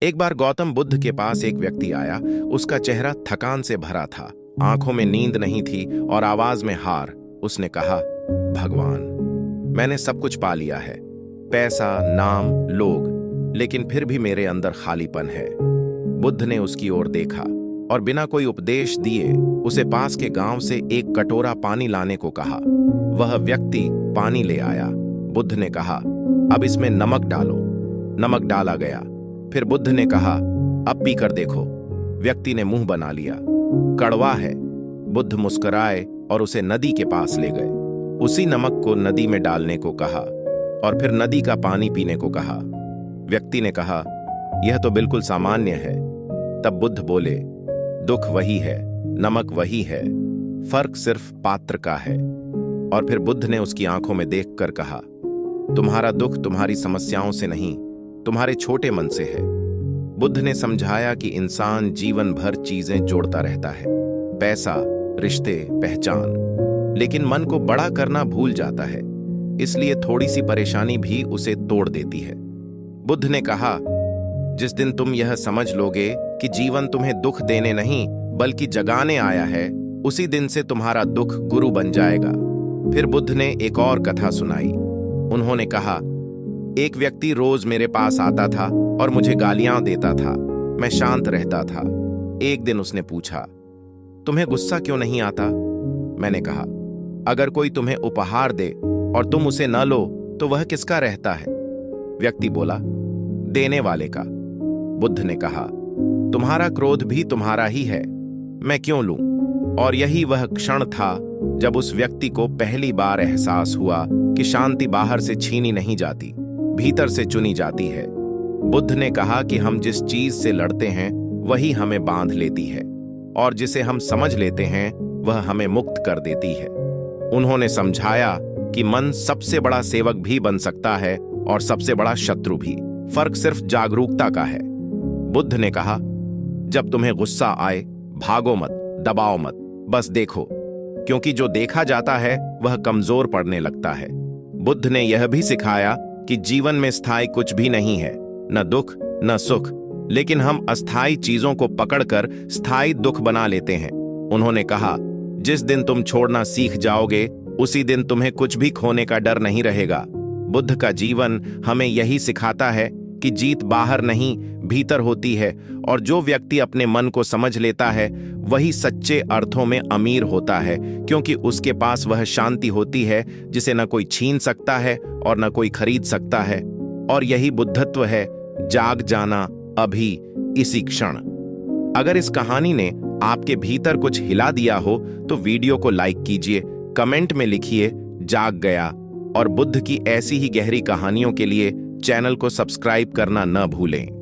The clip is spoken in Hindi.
एक बार गौतम बुद्ध के पास एक व्यक्ति आया। उसका चेहरा थकान से भरा था, आंखों में नींद नहीं थी और आवाज में हार। उसने कहा, भगवान, मैंने सब कुछ पा लिया है, पैसा, नाम, लोग, लेकिन फिर भी मेरे अंदर खालीपन है। बुद्ध ने उसकी ओर देखा और बिना कोई उपदेश दिए उसे पास के गांव से एक कटोरा पानी लाने को कहा। वह व्यक्ति पानी ले आया। बुद्ध ने कहा, अब इसमें नमक डालो। नमक डाला गया। फिर बुद्ध ने कहा, अब पी कर देखो। व्यक्ति ने मुंह बना लिया, कड़वा है। बुद्ध मुस्कुराए और उसे नदी के पास ले गए। उसी नमक को नदी में डालने को कहा और फिर नदी का पानी पीने को कहा। व्यक्ति ने कहा, यह तो बिल्कुल सामान्य है। तब बुद्ध बोले, दुख वही है, नमक वही है, फर्क सिर्फ पात्र का है। और फिर बुद्ध ने उसकी आंखों में देखकर कहा, तुम्हारा दुख तुम्हारी समस्याओं से नहीं, तुम्हारे छोटे मन से है। बुद्ध ने समझाया कि इंसान जीवन भर चीजें जोड़ता रहता है, पैसा, रिश्ते, पहचान, लेकिन मन को बड़ा करना भूल जाता है। इसलिए थोड़ी सी परेशानी भी उसे तोड़ देती है। बुद्ध ने कहा, जिस दिन तुम यह समझ लोगे कि जीवन तुम्हें दुख देने नहीं बल्कि जगाने आया है, उसी दिन से तुम्हारा दुख गुरु बन जाएगा। फिर बुद्ध ने एक और कथा सुनाई। उन्होंने कहा, एक व्यक्ति रोज मेरे पास आता था और मुझे गालियां देता था। मैं शांत रहता था। एक दिन उसने पूछा, तुम्हें गुस्सा क्यों नहीं आता? मैंने कहा, अगर कोई तुम्हें उपहार दे और तुम उसे न लो तो वह किसका रहता है? व्यक्ति बोला, देने वाले का। बुद्ध ने कहा, तुम्हारा क्रोध भी तुम्हारा ही है, मैं क्यों लूं? और यही वह क्षण था जब उस व्यक्ति को पहली बार एहसास हुआ कि शांति बाहर से छीनी नहीं जाती, भीतर से चुनी जाती है। बुद्ध ने कहा कि हम जिस चीज से लड़ते हैं वही हमें बांध लेती है और जिसे हम समझ लेते हैं वह हमें मुक्त कर देती है। उन्होंने समझाया कि मन सबसे बड़ा सेवक भी बन सकता है और सबसे बड़ा शत्रु भी, फर्क सिर्फ जागरूकता का है। बुद्ध ने कहा, जब तुम्हें गुस्सा आए, भागो मत, दबाओ मत, बस देखो, क्योंकि जो देखा जाता है वह कमजोर पड़ने लगता है। बुद्ध ने यह भी सिखाया कि जीवन में स्थायी कुछ भी नहीं है, न दुख न सुख, लेकिन हम अस्थायी चीजों को पकड़कर स्थायी दुख बना लेते हैं। उन्होंने कहा, जिस दिन तुम छोड़ना सीख जाओगे उसी दिन तुम्हें कुछ भी खोने का डर नहीं रहेगा। बुद्ध का जीवन हमें यही सिखाता है कि जीत बाहर नहीं, भीतर होती है, और जो व्यक्ति अपने मन को समझ लेता है वही सच्चे अर्थों में अमीर होता है, क्योंकि उसके पास वह शांति होती है जिसे न कोई छीन सकता है और न कोई खरीद सकता है। और यही बुद्धत्व है, जाग जाना अभी, इसी क्षण। अगर इस कहानी ने आपके भीतर कुछ हिला दिया हो तो वीडियो को लाइक कीजिए, कमेंट में लिखिए जाग गया, और बुद्ध की ऐसी ही गहरी कहानियों के लिए चैनल को सब्सक्राइब करना न भूलें।